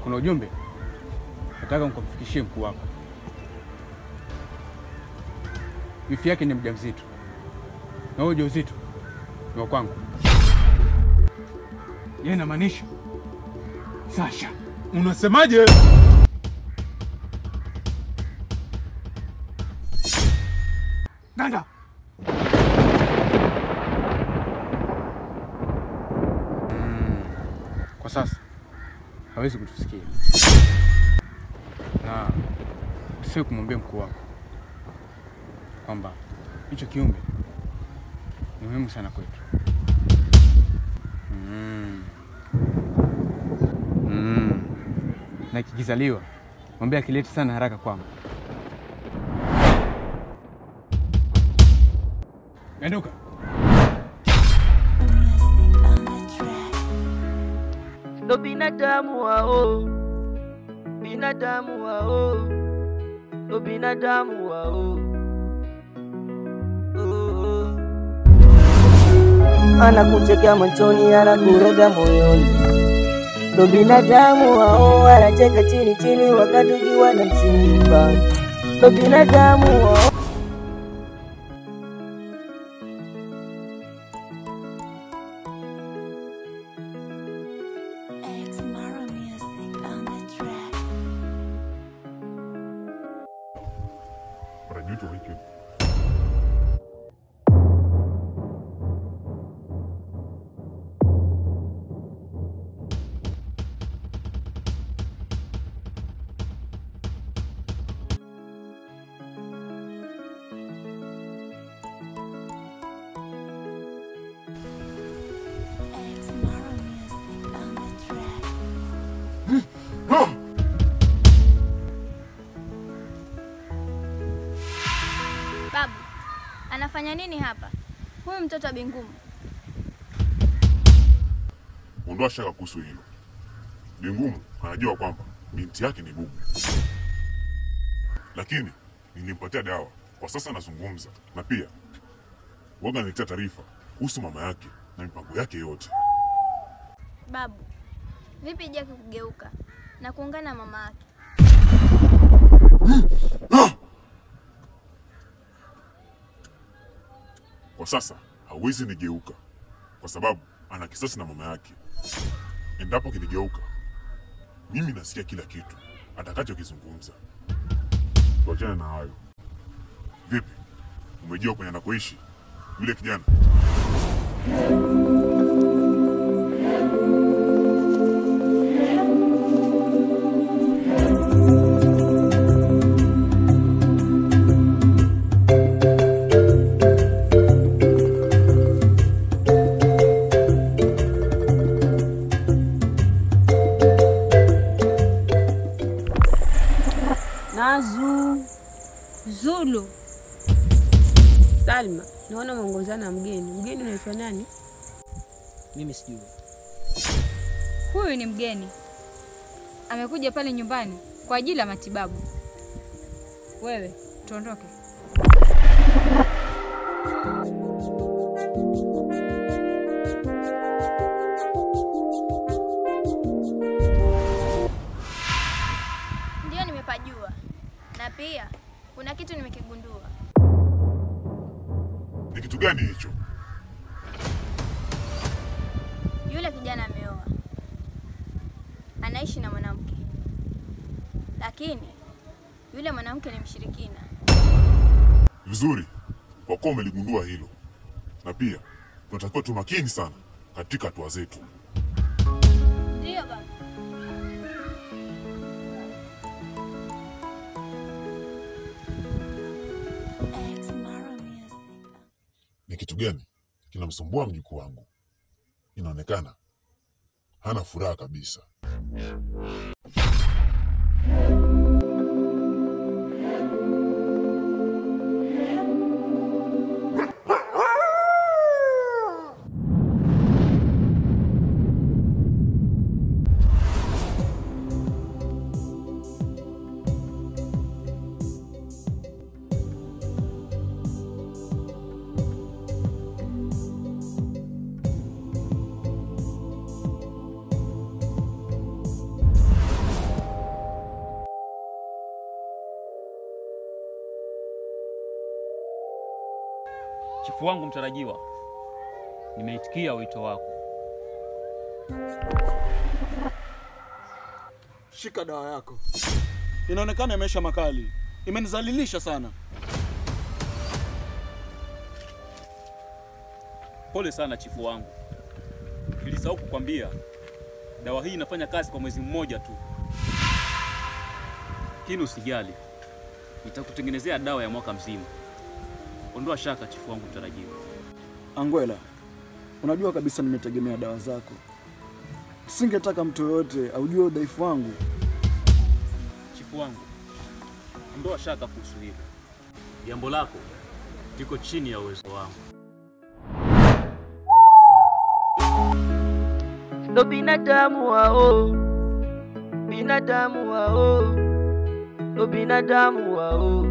Kuna ujumbe nataka nikumfikishie mkuu wako. Wifi yake ni mjamzito. Na huo ujauzito ni wa kwangu. Yeye inamaanisha Sasha. Unasemaje? Nanda. Kwa sasa hawezi kutusikia. Na usiwe kumwambia mkuu wako kwamba hicho kiumbe ni muhimu sana kwetu. Na kikizaliwa mwambie akilete sana haraka kwangu. Ganduka. Ndo binadamu wao, binadamu wao, ndo binadamu wao. Anakucheka machoni, anakuroga moyoni. Ndo binadamu wao, anacheka chini chini wakati ukiwa na msiba. Ndo binadamu wao. Babu, anafanya nini hapa? Huyu mtoto wa Bingumu. Ondoa shaka kuhusu hilo. Bingumu anajua kwamba binti yake ni bubu. Lakini nilimpatia dawa. Kwa sasa nazungumza. Na pia waga niletea taarifa kuhusu mama yake na mipango yake yote. Babu, vipi Jackie kugeuka na kuungana na mama yake? Kwa sasa hawezi nigeuka kwa sababu ana kisasi na mama yake. Endapo kinigeuka, mimi nasikia kila kitu atakachokizungumza. Tuachane na hayo. Vipi? Umejua kwenye anakoishi yule kijana? Zulu. Salma, naona mwongozana na mgeni. Mgeni unaitwa nani? Mimi sijui. Huyu ni mgeni. Amekuja pale nyumbani kwa ajili ya matibabu. Wewe, tuondoke. Ndio nimepajua. Na pia kuna kitu nimekigundua. Ni kitu gani hicho? Yule kijana ameoa. Anaishi na mwanamke. Lakini yule mwanamke ni mshirikina. Vizuri. Kwa kuwa umeligundua hilo. Na pia tunatakiwa tumakini sana katika hatua zetu. Ndio baba. Ni kitu gani kinamsumbua mjukuu wangu? Inaonekana hana furaha kabisa. Chifu wangu mtarajiwa, nimeitikia wito wako. Shika dawa yako. Inaonekana imesha makali. Imenizalilisha sana. Pole sana chifu wangu. Nilisahau kukwambia dawa hii inafanya kazi kwa mwezi mmoja tu. Lakini usijali. Nitakutengenezea dawa ya mwaka mzima. Ondoa shaka chifu wangu mtarajiwa. Angwela, unajua kabisa nimetegemea dawa zako. Singetaka mtu yoyote aujue udhaifu wangu. Chifu wangu, ondoa shaka kuhusu hilo. Jambo lako liko chini ya uwezo wangu. Ndo binadamu wao, binadamu wao, ndo binadamu wao.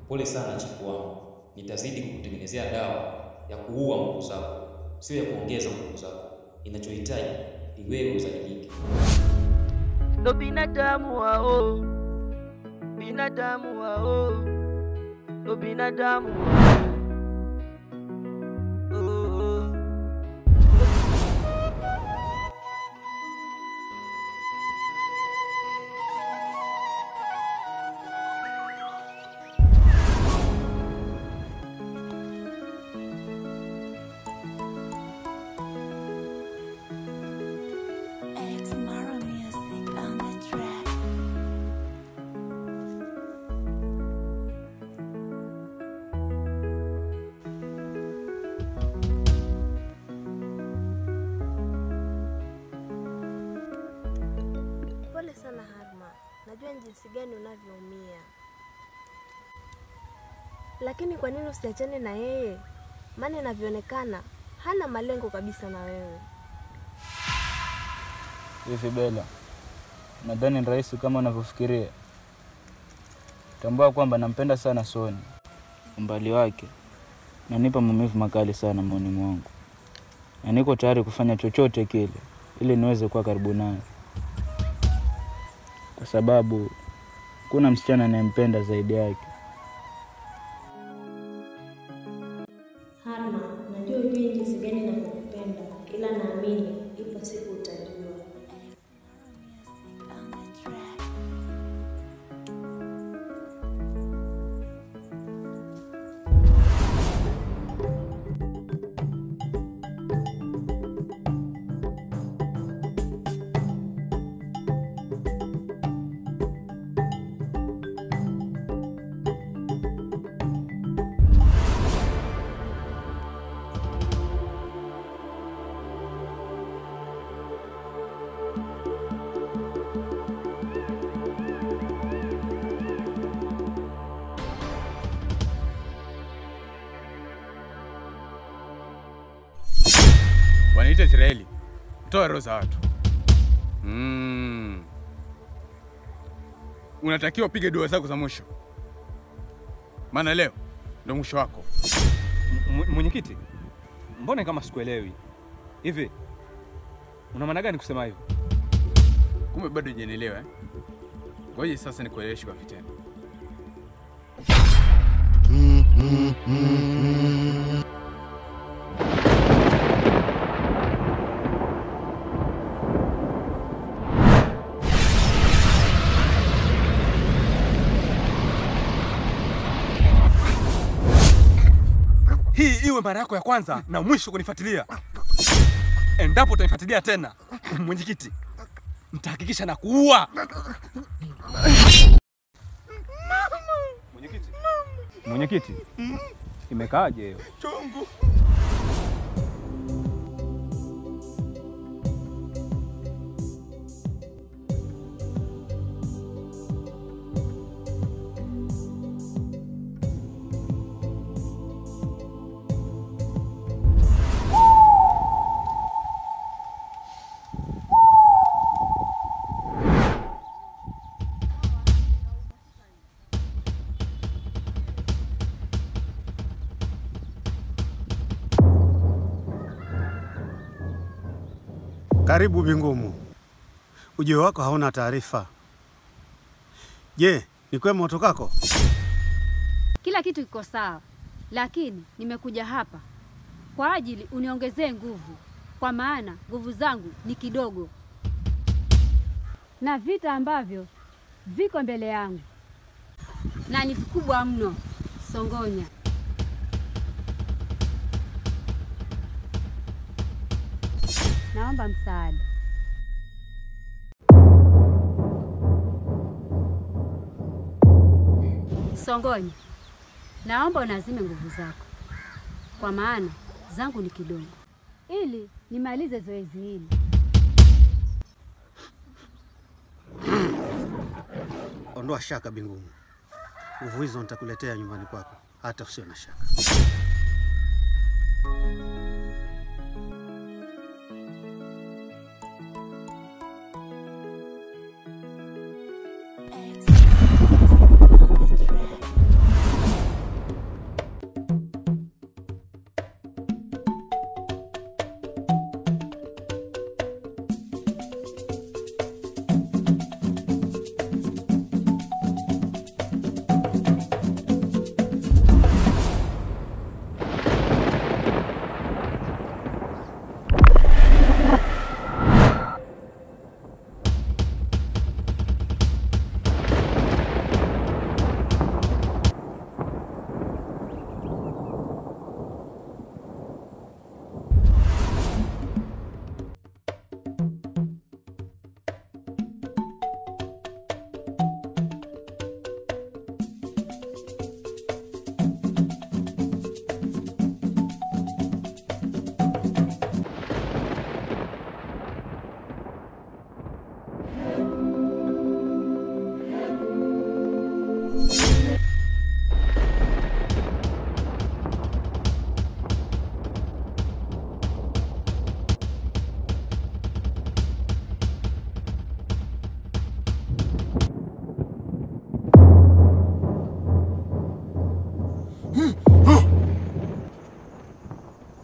Pole sana chifu wangu. Nitazidi kukutengenezea dawa ya kuua nguvu zako, sio ya kuongeza nguvu zako. Ninachohitaji ni wewe uzalilike. Ndo binadamu wao, binadamu wao, ndo binadamu wao. Pole sana Harma, najua jinsi gani unavyoumia. Lakini kwa nini usiachane na yeye? Maana inavyoonekana hana malengo kabisa na wewe. Hivi Bella, nadhani ni rahisi kama unavyofikiria. Tambua kwamba nampenda sana Soni. Umbali wake unanipa maumivu makali sana moyoni mwangu. Na niko tayari kufanya chochote kile ili niweze kuwa karibu naye. Kwa sababu kuna msichana anayempenda zaidi yake. Harma, najua ujue jinsi gani nakupenda, ila naamini ipo siku utajua. Wanaita Israeli. Toa roho za watu. Unatakiwa upige dua zako za mwisho. Maana leo ndio mwisho wako. Mwenyekiti, mbona kama sikuelewi? Hivi una maana gani kusema hivyo? Kumbe bado hujanielewa eh? Ngoja sasa nikueleweshe kwa vitendo. Hii iwe mara yako ya kwanza na mwisho kunifuatilia. Endapo utanifuatilia tena, mwenyekiti, nitahakikisha na kuua. Mwenyekiti, imekaaje hiyo? Chungu. Karibu Bingumu. Ujio wako hauna taarifa. Je, ni kwema utokako? Kila kitu kiko sawa. lakini nimekuja hapa kwa ajili uniongezee nguvu, kwa maana nguvu zangu ni kidogo na vita ambavyo viko mbele yangu na ni vikubwa mno. Songonya, naomba msaada. Songonya, naomba unazime nguvu zako, kwa maana zangu ni kidogo, ili nimalize zoezi hili. Ondoa shaka Bingumu. Nguvu hizo nitakuletea nyumbani kwako, hata usio na shaka.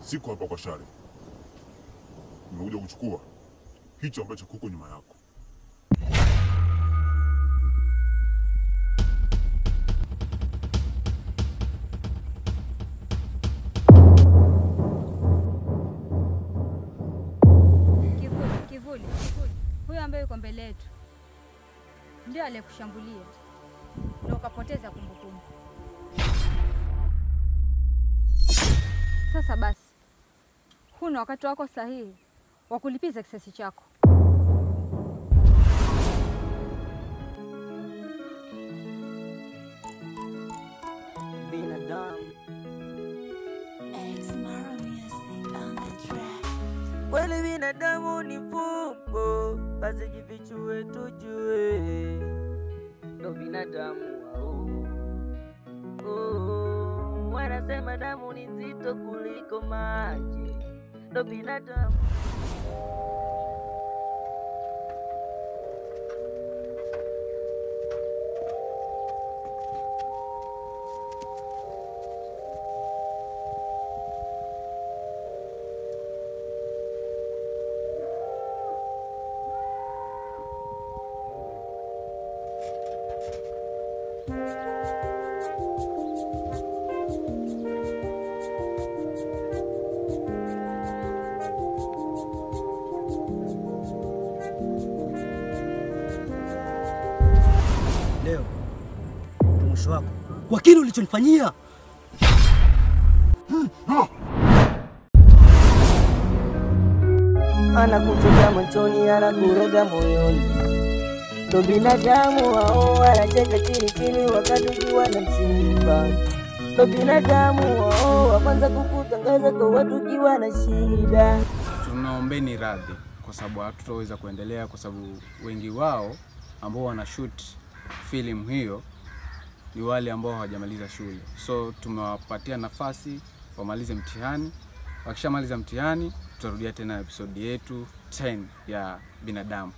Siko hapa kwa shari. Nimekuja kuchukua hicho ambacho kuko nyuma yako. Kivuli. Huyo ambaye yuko mbele yetu ndio aliyekushambulia na ukapoteza kumbukumbu. Sasa basi, huna wakati wako sahihi wa kulipiza kisasi chako. Binadamu. Kweli binadamu ni fumbo, basi jifichue tujue. Ndo binadamu wao. Wanasema damu ni nzito kuliko maji. Ndo binadamu. Leo ndo mwisho wako kwa kile ulichonifanyia. Anakucheka machoni, anakuroga moyoni. Ndo binadamu wao, wanacheka chini chini wakati ukiwa na msiba. Ndo binadamu wao, waanza kukutangaza kwa watu ukiwa na shida. Tunaombeni radhi kwa sababu hatutaweza kuendelea, kwa sababu wengi wao ambao wana shoot film hiyo ni wale ambao hawajamaliza shule. So tumewapatia nafasi wamalize mtihani. Wakishamaliza mtihani tutarudia tena episode yetu 10 ya Binadamu.